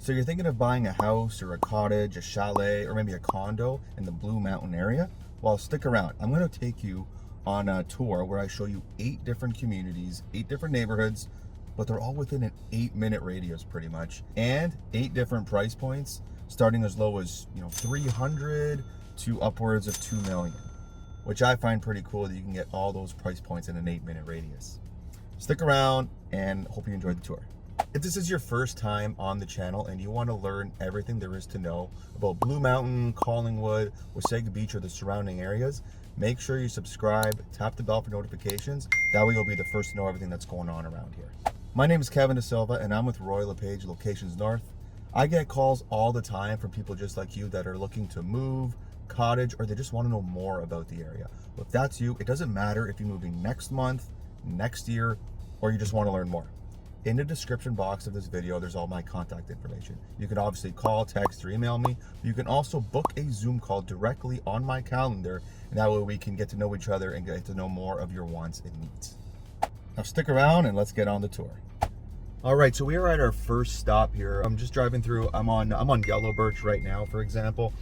So you're thinking of buying a house or a cottage, a chalet, or maybe a condo in the Blue Mountain area? Well, stick around. I'm going to take you on a tour where I show you 8 different communities, 8 different neighborhoods, but they're all within an 8-minute radius pretty much, and 8 different price points, starting as low as 300 to upwards of 2 million, which I find pretty cool that you can get all those price points in an 8-minute radius. Stick around and hope you enjoyed the tour. If this is your first time on the channel and you want to learn everything there is to know about Blue Mountain, Collingwood, Wasaga Beach, or the surrounding areas, make sure you subscribe, tap the bell for notifications. That way you'll be the first to know everything that's going on around here. My name is Kevin De Silva and I'm with Royal LePage Locations North. I get calls all the time from people just like you that are looking to move, cottage, or they just want to know more about the area. Well, if that's you, it doesn't matter if you're moving next month, next year, or you just want to learn more. In the description box of this video, there's all my contact information. You can obviously call, text, or email me. You can also book a Zoom call directly on my calendar, and that way we can get to know each other and get to know more of your wants and needs. Now stick around and let's get on the tour. All right, so we are at our first stop here. I'm just driving through. I'm on Yellow Birch right now, for example.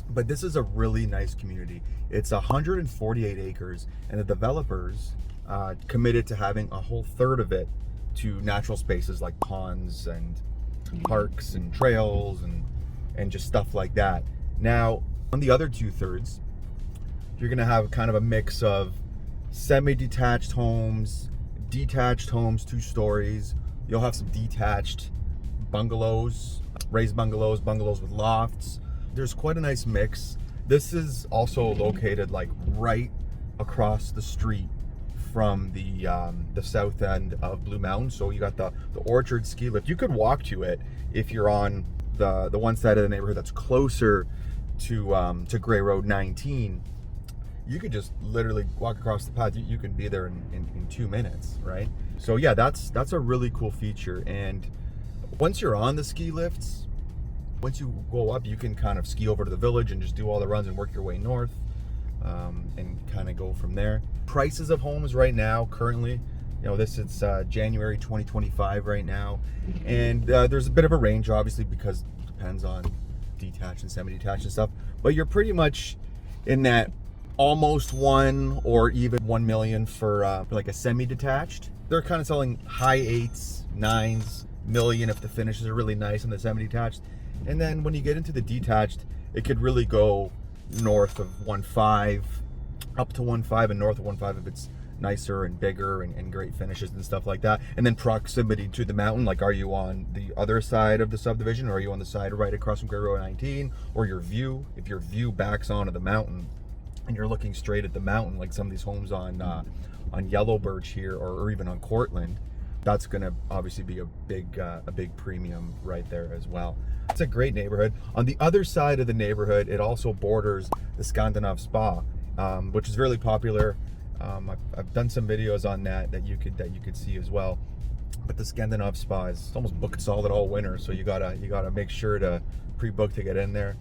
But this is a really nice community. It's 148 acres, and the developers committed to having a whole third of it to natural spaces like ponds and parks and trails and just stuff like that. Now, on the other 2/3, you're gonna have kind of a mix of semi-detached homes, detached homes, 2 stories. You'll have some detached bungalows, raised bungalows, bungalows with lofts. There's quite a nice mix. This is also located like right across the street from the south end of Blue Mountain. So you got the Orchard ski lift. You could walk to it if you're on the one side of the neighborhood that's closer to Gray Road 19. You could just literally walk across the path. You can be there in 2 minutes, right? So yeah, that's a really cool feature. And once you're on the ski lifts, once you go up, you can kind of ski over to the village and just do all the runs and work your way north. And kind of go from there. Prices of homes right now, currently, this is January 2025 right now, and there's a bit of a range, obviously, because it depends on detached and semi-detached and stuff. But you're pretty much in that almost 1 or even 1 million for like a semi-detached. They're kind of selling high 8s, 9s, million if the finishes are really nice on the semi-detached. And then when you get into the detached, it could really go north of 1.5, up to 1.5, and north of 1.5 if it's nicer and bigger and great finishes and stuff like that. And then proximity to the mountain, like are you on the other side of the subdivision, or are you on the side right across from Gray Road 19, or your view, if your view backs onto the mountain and you're looking straight at the mountain, like some of these homes on Yellow Birch here, or even on Cortland, that's going to obviously be a big premium right there as well. It's a great neighborhood. On the other side of the neighborhood, it also borders the Scandinav Spa, which is really popular. I've done some videos on that you could see as well. But the Scandinav Spa is almost booked solid all winter, so you gotta make sure to pre-book to get in there.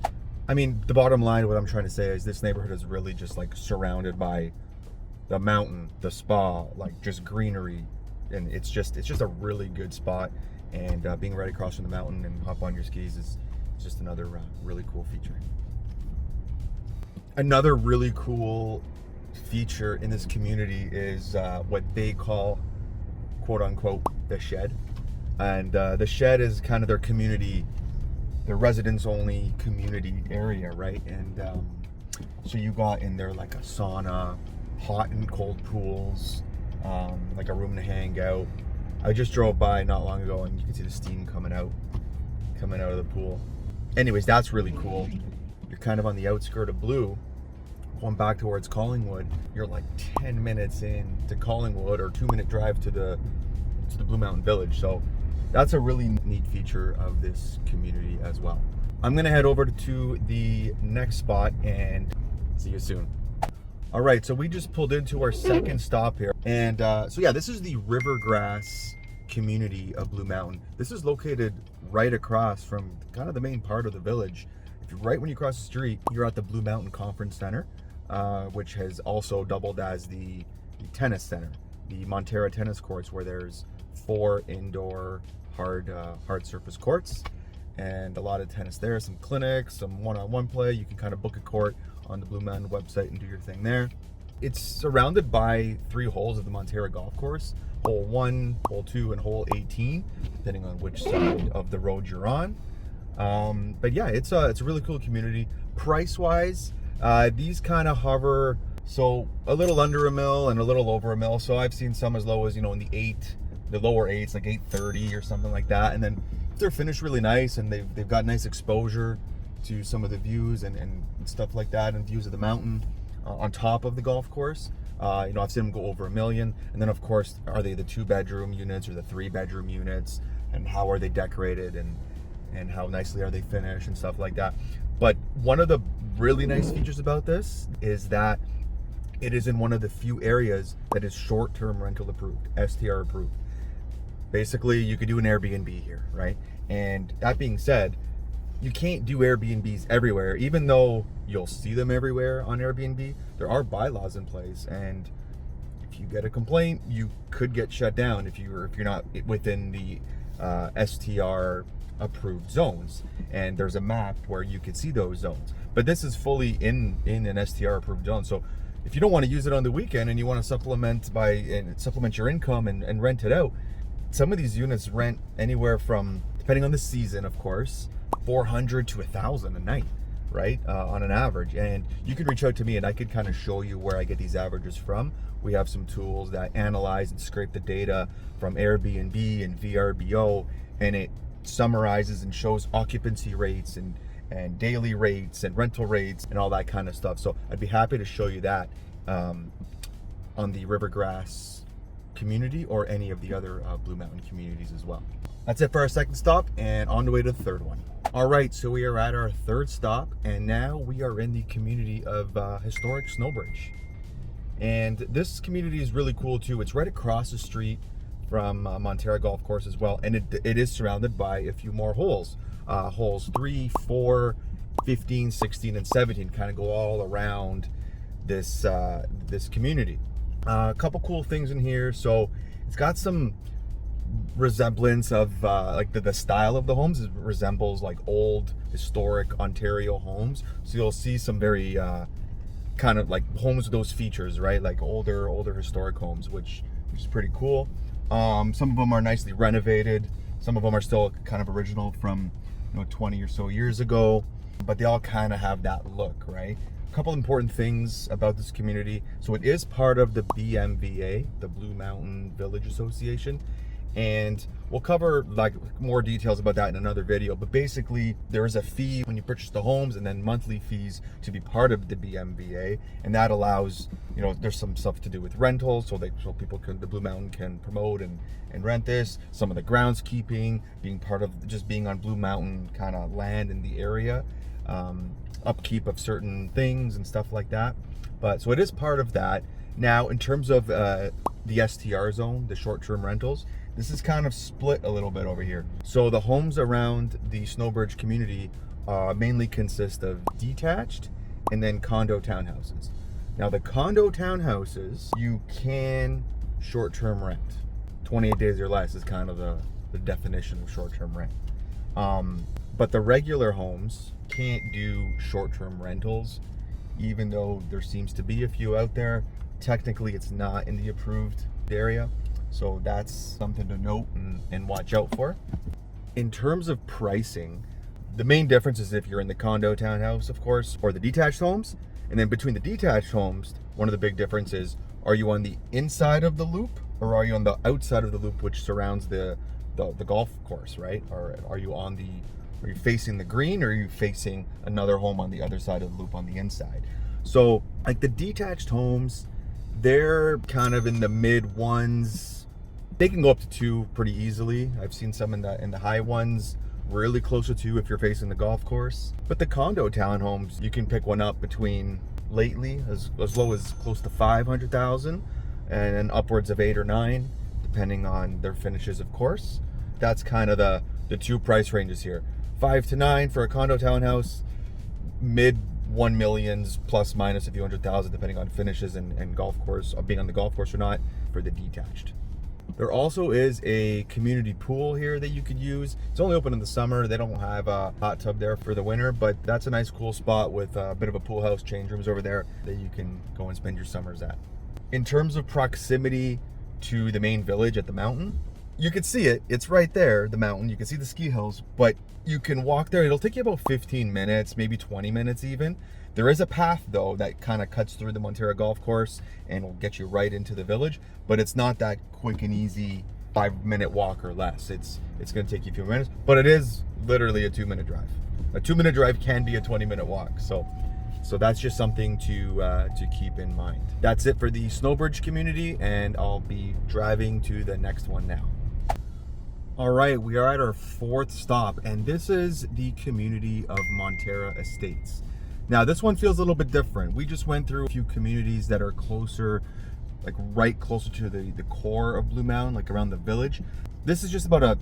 I mean, the bottom line, what I'm trying to say is this neighborhood is really just like surrounded by the mountain, the spa, like just greenery, and it's just a really good spot. And being right across from the mountain and hop on your skis is just another really cool feature. Another really cool feature in this community is what they call, quote unquote, the shed. And the shed is kind of their community, their residents only community area, right? And so you got in there like a sauna, hot and cold pools, like a room to hang out. I just drove by not long ago and you can see the steam coming out of the pool. Anyways, that's really cool. You're kind of on the outskirt of Blue, going back towards Collingwood. You're like 10 minutes in to Collingwood, or 2-minute drive to the Blue Mountain Village. So that's a really neat feature of this community as well. I'm gonna head over to the next spot and see you soon. All right, so we just pulled into our second stop here. And so yeah, this is the Rivergrass community of Blue Mountain. This is located right across from kind of the main part of the village. Right when you cross the street, you're at the Blue Mountain Conference Center, which has also doubled as the tennis center, the Monterra tennis courts, where there's 4 indoor hard surface courts. and a lot of tennis there, some clinics, some one-on-one play. You can kind of book a court on the Blue Mountain website and do your thing there. It's surrounded by 3 holes of the Monterra golf course, hole 1, hole 2, and hole 18, depending on which side of the road you're on. But yeah, it's a really cool community. Price-wise, these kind of hover, so a little under $1 million and a little over $1 million. So I've seen some as low as, in the lower 8s, like 830 or something like that. And then they're finished really nice, and they've got nice exposure to some of the views and stuff like that, and views of the mountain on top of the golf course. I've seen them go over $1 million. And then of course, are they the 2-bedroom units or the 3-bedroom units, and how are they decorated, and how nicely are they finished and stuff like that. But one of the really nice features about this is that it is in one of the few areas that is short-term rental approved, STR approved. Basically, you could do an Airbnb here, right? And that being said, you can't do Airbnbs everywhere, even though you'll see them everywhere on Airbnb. There are bylaws in place, and if you get a complaint, you could get shut down if you're not within the STR approved zones. And there's a map where you could see those zones. But this is fully in an STR approved zone. So if you don't want to use it on the weekend and you want to supplement your income and rent it out, some of these units rent anywhere from, depending on the season, of course, $400 to $1,000 a night, right? On an average. And you can reach out to me and I could kind of show you where I get these averages from. We have some tools that analyze and scrape the data from Airbnb and VRBO, and it summarizes and shows occupancy rates and daily rates and rental rates and all that kind of stuff. So I'd be happy to show you that on the Rivergrass community or any of the other Blue Mountain communities as well. That's it for our second stop, and on the way to the third one. All right, so we are at our third stop, and now we are in the community of historic Snowbridge. And this community is really cool too. It's right across the street from Monterra Golf Course as well, and it is surrounded by a few more holes. Holes 3, 4, 15, 16, and 17 kind of go all around this community. A couple cool things in here. So it's got some resemblance of like the style of the homes. It resembles like old historic Ontario homes. So you'll see some very kind of like homes with those features, right? Like older historic homes, which is pretty cool. Some of them are nicely renovated. Some of them are still kind of original from 20 or so years ago, but they all kind of have that look, right? A couple important things about this community. So it is part of the BMVA, the Blue Mountain Village Association, and we'll cover like more details about that in another video. But basically, there is a fee when you purchase the homes, and then monthly fees to be part of the BMVA, and that allows, there's some stuff to do with rentals, so people the Blue Mountain can promote and rent this. Some of the groundskeeping, being part of just being on Blue Mountain kind of land in the area, upkeep of certain things and stuff like that. But so it is part of that. Now, in terms of the STR zone, the short-term rentals, this is kind of split a little bit over here. So the homes around the Snowbridge community mainly consist of detached and then condo townhouses. Now the condo townhouses, you can short-term rent. 28 days or less is kind of the definition of short-term rent. But the regular homes can't do short-term rentals, even though there seems to be a few out there. Technically, it's not in the approved area. So that's something to note and watch out for. In terms of pricing, the main difference is if you're in the condo townhouse, of course, or the detached homes. And then between the detached homes, one of the big differences, are you on the inside of the loop or are you on the outside of the loop, which surrounds the golf course, right? Or are you facing the green, or are you facing another home on the other side of the loop on the inside? So like the detached homes, they're kind of in the mid ones. They can go up to 2 pretty easily. I've seen some in the high ones, really close to 2 if you're facing the golf course. But the condo townhomes, you can pick one up between lately as low as close to 500,000 and then upwards of 8 or 9, depending on their finishes, of course. That's kind of the 2 price ranges here. 5 to 9 for a condo townhouse, mid 1 millions plus minus a few 100,000, depending on finishes and golf course, being on the golf course or not, for the detached. There also is a community pool here that you could use. It's only open in the summer. They don't have a hot tub there for the winter, but that's a nice cool spot with a bit of a pool house, change rooms over there that you can go and spend your summers at. In terms of proximity to the main village at the mountain, you can see it. It's right there, the mountain. You can see the ski hills, but you can walk there. It'll take you about 15 minutes, maybe 20 minutes even. There is a path though that kind of cuts through the Monterra golf course and will get you right into the village, but it's not that quick and easy 5-minute walk or less. It's going to take you a few minutes, but it is literally a 2-minute drive. A 2-minute drive can be a 20-minute walk. So that's just something to keep in mind. That's it for the Snowbridge community, and I'll be driving to the next one now. All right, we are at our 4th stop, and this is the community of Monterra Estates. Now, this one feels a little bit different. We just went through a few communities that are closer, like right closer to the core of Blue Mountain, like around the village. This is just about a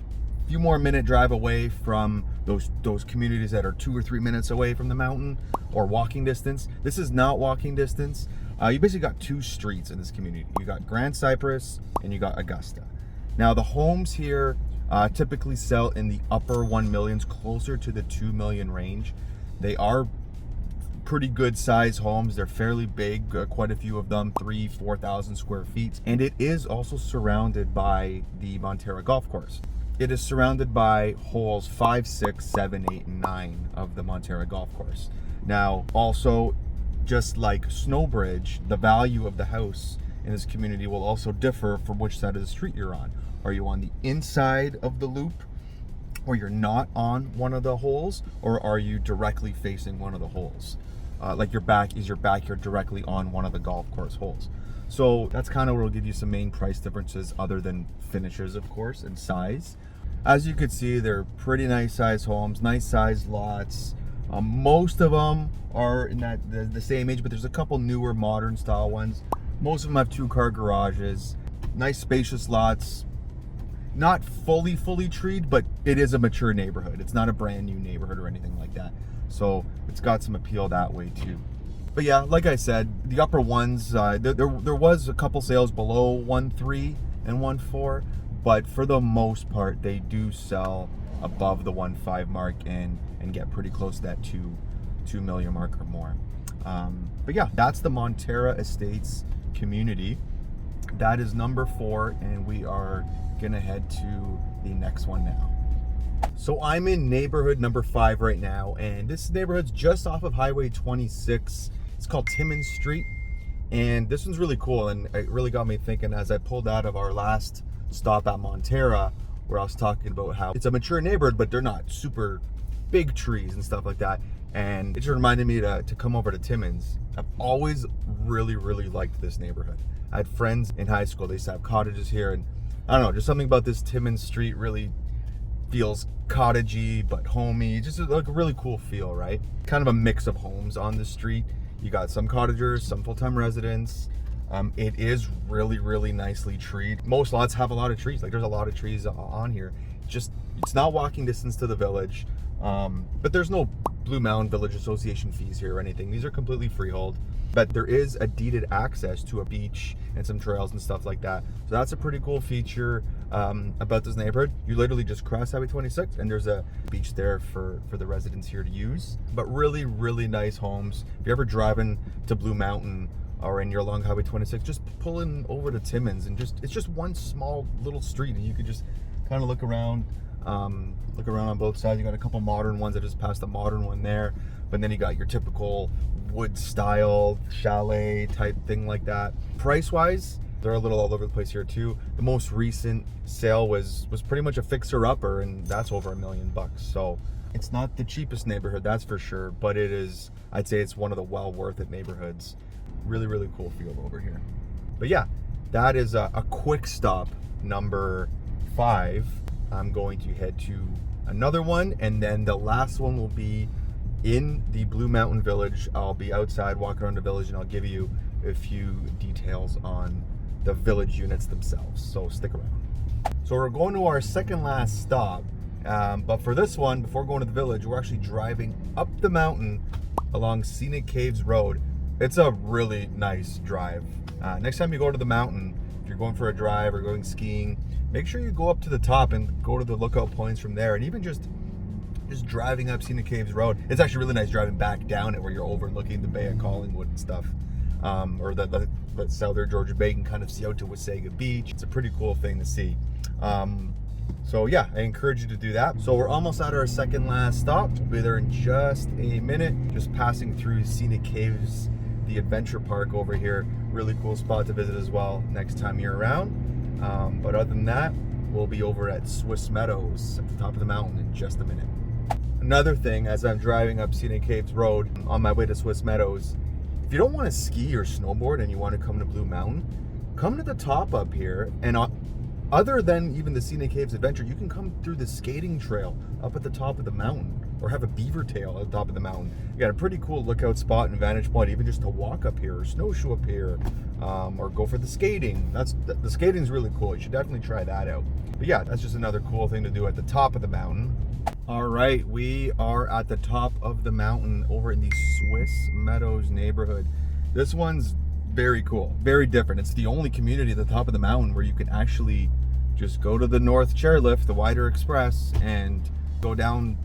few more minute drive away from those communities that are 2 or 3 minutes away from the mountain or walking distance. This is not walking distance. You basically got 2 streets in this community. You got Grand Cypress and you got Augusta. Now, the homes here typically sell in the upper 1 millions, closer to the 2 million range. They are pretty good size homes. They're fairly big, quite a few of them, 3,000-4,000 square feet. And it is also surrounded by the Monterra golf course. It is surrounded by holes 5, 6, 7, 8, and 9 of the Monterra golf course. Now, also, just like Snowbridge, the value of the house in this community will also differ from which side of the street you're on. Are you on the inside of the loop, or you're not on one of the holes, or are you directly facing one of the holes? Like your backyard directly on one of the golf course holes? So that's kind of where we'll give you some main price differences other than finishes, of course, and size. As you can see, they're pretty nice size homes, nice size lots. Most of them are in the same age, but there's a couple newer modern style ones. Most of them have 2-car garages, nice spacious lots. Not fully treed, but it is a mature neighborhood. It's not a brand new neighborhood or anything like that. So it's got some appeal that way too. But yeah, like I said, the upper ones, there was a couple sales below 1.3 and 1.4, but for the most part, they do sell above the 1.5 mark and get pretty close to that 2 million mark or more. But yeah, that's the Monterra Estates community. That is number 4, and we are gonna head to the next one now. So I'm in neighborhood number 5 right now, and this neighborhood's just off of Highway 26. It's called Timmons Street, and this one's really cool, and it really got me thinking as I pulled out of our last stop at Monterra, where I was talking about how it's a mature neighborhood, but they're not super big trees and stuff like that. And it just reminded me to come over to Timmons. I've always really liked this neighborhood. I had friends in high school, they used to have cottages here, and I don't know, just something about this Timmons Street really feels cottagey but homey, just like a really cool feel, right? Kind of a mix of homes on the street. You got some cottagers, some full-time residents. It is really nicely treed. Most lots have a lot of trees. Like, there's a lot of trees on here. It's not walking distance to the village, but there's no Blue Mountain Village Association fees here or anything. These are completely freehold, but there is a deeded access to a beach and some trails and stuff like that. So that's a pretty cool feature about this neighborhood. You literally just cross Highway 26 and there's a beach there for the residents here to use. But really nice homes. If you're ever driving to Blue Mountain or and you're along Highway 26, just pull in over to Timmons, and it's just one small little street, and you can just kind of look around on both sides. You got a couple modern ones. I just passed a modern one there, but then you got your typical wood style chalet type thing like that. Price wise, they're a little all over the place here too. The most recent sale was pretty much a fixer upper, and that's over $1 million. So it's not the cheapest neighborhood, that's for sure, but it is, I'd say it's one of the well worth it neighborhoods. Really cool feel over here. But yeah, that is a quick stop number 5. I'm going to head to another one, and then the last one will be in the Blue Mountain Village. I'll be outside walking around the village, and I'll give you a few details on the village units themselves, so stick around. So we're going to our second last stop, but for this one, before going to the village, we're actually driving up the mountain along Scenic Caves Road. It's a really nice drive. Next time you go to the mountain, if you're going for a drive or going skiing, make sure you go up to the top and go to the lookout points from there. And even just driving up Scenic Caves Road, it's actually really nice driving back down it where you're overlooking the Bay of Collingwood and stuff, or the southern Georgia Bay, and kind of see out to Wasaga Beach. It's a pretty cool thing to see. So yeah, I encourage you to do that. So we're almost at our second last stop. We'll be there in just a minute. Just passing through Scenic Caves, the adventure park over here. Really cool spot to visit as well next time you're around. But other than that, we'll be over at Swiss Meadows at the top of the mountain in just a minute. Another thing, as I'm driving up Scenic Caves Road on my way to Swiss Meadows, if you don't want to ski or snowboard and you want to come to Blue Mountain, come to the top up here. And other than even the Scenic Caves Adventure, you can come through the skating trail up at the top of the mountain, or have a beaver tail at the top of the mountain. You got a pretty cool lookout spot and vantage point, even just to walk up here or snowshoe up here, or go for the skating. The skating's really cool. You should definitely try that out. But yeah, that's just another cool thing to do at the top of the mountain. All right, we are at the top of the mountain over in the Swiss Meadows neighborhood. This one's very cool, very different. It's the only community at the top of the mountain where you can actually just go to the North Chairlift, the Wider Express, and go down,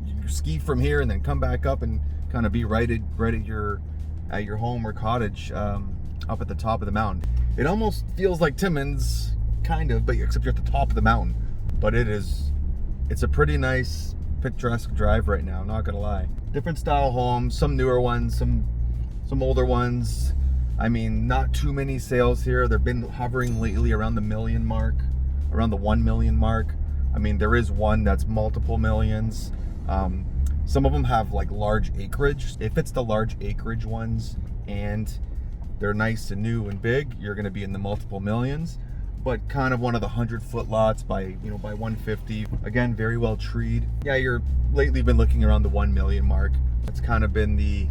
you ski from here and then come back up and kind of be right at your home or cottage up at the top of the mountain. It almost feels like Timmons, kind of, but except you're at the top of the mountain. But it's a pretty nice, picturesque drive right now, not gonna lie. Different style homes, some newer ones, some older ones. I mean, not too many sales here. They've been hovering lately around the million mark, around the 1 million mark. I mean, there is one that's multiple millions. Some of them have like large acreage. If it's the large acreage ones and they're nice and new and big, you're gonna be in the multiple millions. But kind of one of the 100-foot lots by 150. Again, very well treed. Yeah, you're lately been looking around the 1 million mark. That's kind of been the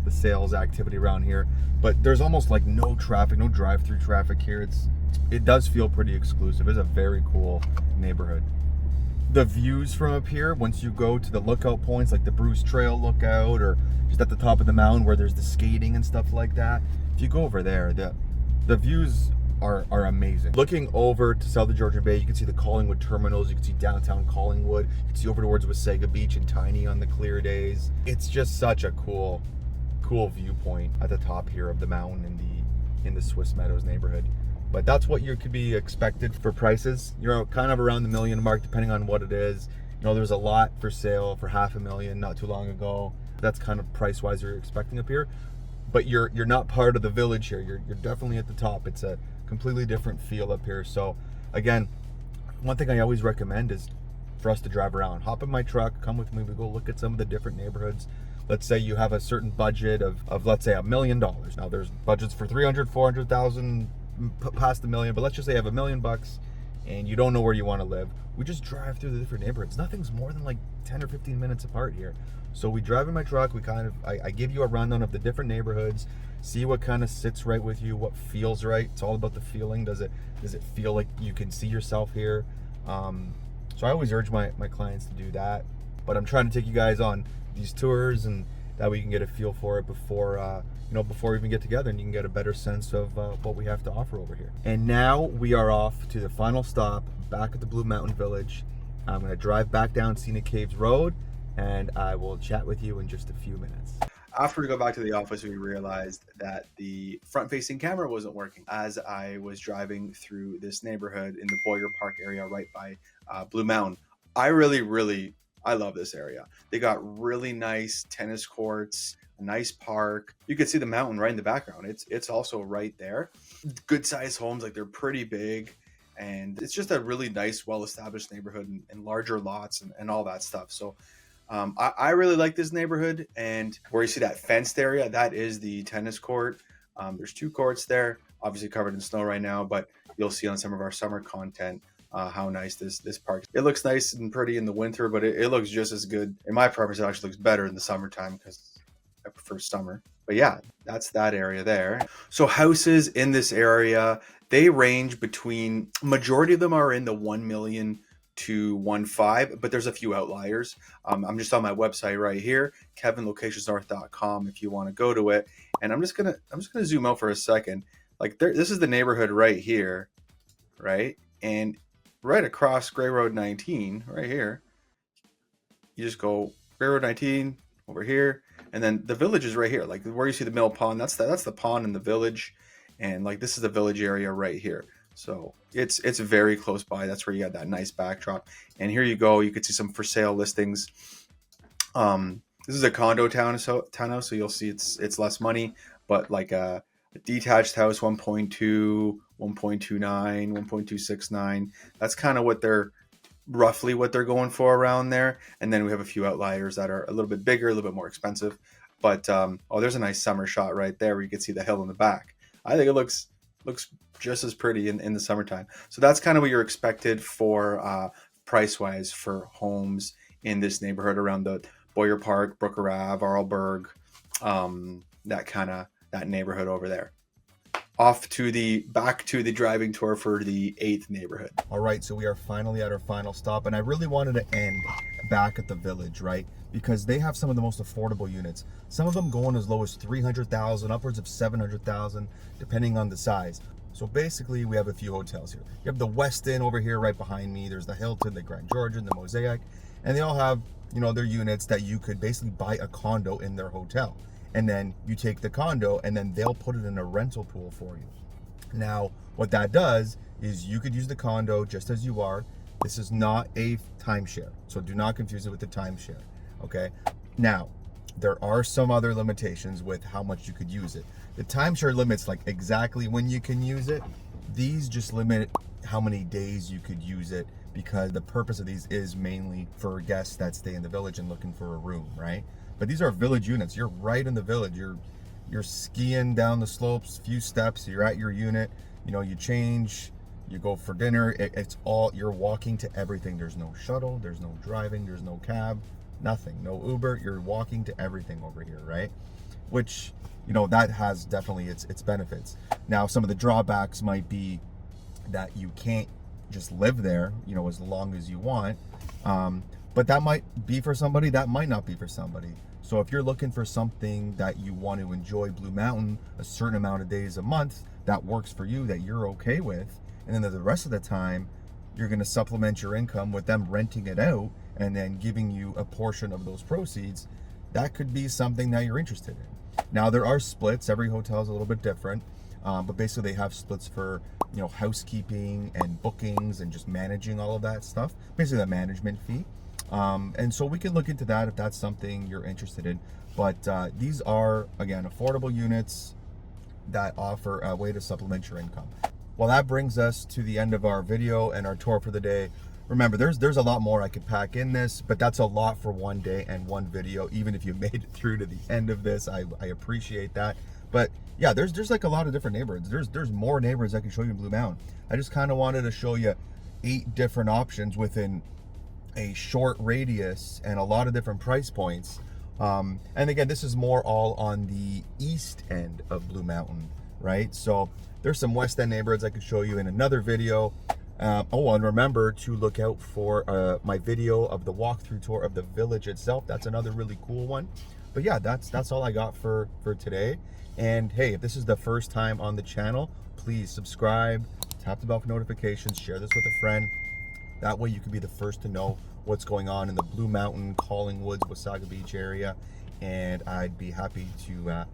sales activity around here. But there's almost like no traffic, no drive-through traffic here. It does feel pretty exclusive. It's a very cool neighborhood. The views from up here, once you go to the lookout points like the Bruce Trail lookout, or just at the top of the mountain where there's the skating and stuff like that, if you go over there, the views are amazing. Looking over to southern Georgia Bay, you can see the Collingwood terminals, you can see downtown Collingwood, you can see over towards Wasaga Beach and Tiny on the clear days. It's just such a cool viewpoint at the top here of the mountain in the Swiss Meadows neighborhood. But that's what you could be expected for prices. You're kind of around the million mark depending on what it is. There's a lot for sale for $500,000 not too long ago. That's kind of price wise you're expecting up here. But you're not part of the village here. You're definitely at the top. It's a completely different feel up here. So again, one thing I always recommend is for us to drive around. Hop in my truck, come with me, we go look at some of the different neighborhoods. Let's say you have a certain budget of let's say $1 million. Now there's budgets for 300, 400,000, past the million, but let's just say you have $1 million and you don't know where you want to live. We just drive through the different neighborhoods. Nothing's more than like 10 or 15 minutes apart here. So we drive in my truck, I give you a rundown of the different neighborhoods, see what kind of sits right with you, what feels right. It's all about the feeling. Does it feel like you can see yourself here? So I always urge my clients to do that. But I'm trying to take you guys on these tours, and that way you can get a feel for it before we even get together, and you can get a better sense of what we have to offer over here. And now we are off to the final stop back at the Blue Mountain Village. I'm going to drive back down Scenic Caves Road, and I will chat with you in just a few minutes. After we go back to the office, we realized that the front-facing camera wasn't working as I was driving through this neighborhood in the Boyer Park area right by Blue Mountain. I love this area. They got really nice tennis courts, a nice park. You can see the mountain right in the background. It's also right there. Good sized homes, like they're pretty big. And it's just a really nice, well-established neighborhood and larger lots and all that stuff. So I really like this neighborhood. And where you see that fenced area, that is the tennis court. There's 2 courts there, obviously covered in snow right now, but you'll see on some of our summer content how nice this park. It looks nice and pretty in the winter, but it looks just as good. In my preference, it actually looks better in the summertime because I prefer summer. But yeah, that's that area there. So houses in this area, they range between, majority of them are in the 1 million to 1.5, but there's a few outliers. I'm just on my website right here, kevinlocationsnorth.com, if you want to go to it. And I'm just gonna zoom out for a second. like this is the neighborhood right here, right? And right across Gray Road 19, right here, you just go Gray Road 19 over here, and then the village is right here. Like where you see the mill pond, that's the pond in the village, and like this is the village area right here. So it's very close by. That's where you got that nice backdrop. And here you go. You could see some for sale listings. This is a condo townhouse, so you'll see it's less money, but like a detached house, 1.2, 1.29, 1.269. That's kind of what they're roughly what they're going for around there. And then we have a few outliers that are a little bit bigger, a little bit more expensive. But oh, there's a nice summer shot right there where you can see the hill in the back. I think it looks just as pretty in the summertime. So that's kind of what you're expected for price wise for homes in this neighborhood around the Boyer Park, Brooker Ave, Arlberg, that neighborhood over there. Back to the driving tour for the 8th neighborhood. All right, so we are finally at our final stop, and I really wanted to end back at the village, right? Because they have some of the most affordable units. Some of them going as low as 300,000, upwards of 700,000, depending on the size. So basically, we have a few hotels here. You have the Westin over here right behind me. There's the Hilton, the Grand Georgian, the Mosaic, and they all have, their units that you could basically buy a condo in their hotel. And then you take the condo and then they'll put it in a rental pool for you. Now, what that does is you could use the condo just as you are. This is not a timeshare, so do not confuse it with the timeshare, okay? Now, there are some other limitations with how much you could use it. The timeshare limits like exactly when you can use it. These just limit how many days you could use it, because the purpose of these is mainly for guests that stay in the village and looking for a room, right? But these are village units. You're right in the village. You're skiing down the slopes, few steps, you're at your unit, you change, you go for dinner. It's all, you're walking to everything. There's no shuttle, there's no driving, there's no cab, nothing, no Uber. You're walking to everything over here, right? Which, that has definitely its benefits. Now, some of the drawbacks might be that you can't just live there, as long as you want. But that might be for somebody, that might not be for somebody. So if you're looking for something that you want to enjoy Blue Mountain a certain amount of days a month, that works for you, that you're okay with, and then the rest of the time, you're going to supplement your income with them renting it out and then giving you a portion of those proceeds, that could be something that you're interested in. Now, there are splits. Every hotel is a little bit different, but basically they have splits for, housekeeping and bookings and just managing all of that stuff, basically the management fee. And so we can look into that if that's something you're interested in. But these are, again, affordable units that offer a way to supplement your income. Well, that brings us to the end of our video and our tour for the day. Remember, there's a lot more I could pack in this, but that's a lot for one day and one video. Even if you made it through to the end of this, I appreciate that. But yeah, there's like a lot of different neighborhoods. There's more neighborhoods I can show you in Blue Mountain. I just kind of wanted to show you 8 different options within a short radius and a lot of different price points. And again, this is more all on the east end of Blue Mountain, right? So there's some West End neighborhoods I could show you in another video. And remember to look out for my video of the walkthrough tour of the village itself. That's another really cool one. But yeah, that's all I got for today. And hey, if this is the first time on the channel, please subscribe, tap the bell for notifications, share this with a friend. That way you can be the first to know what's going on in the Blue Mountain, Collingwood, Wasaga Beach area. And I'd be happy to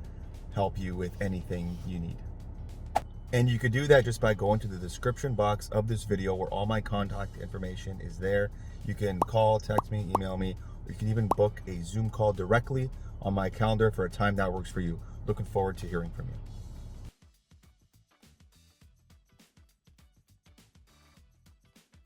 help you with anything you need. And you could do that just by going to the description box of this video where all my contact information is there. You can call, text me, email me, or you can even book a Zoom call directly on my calendar for a time that works for you. Looking forward to hearing from you.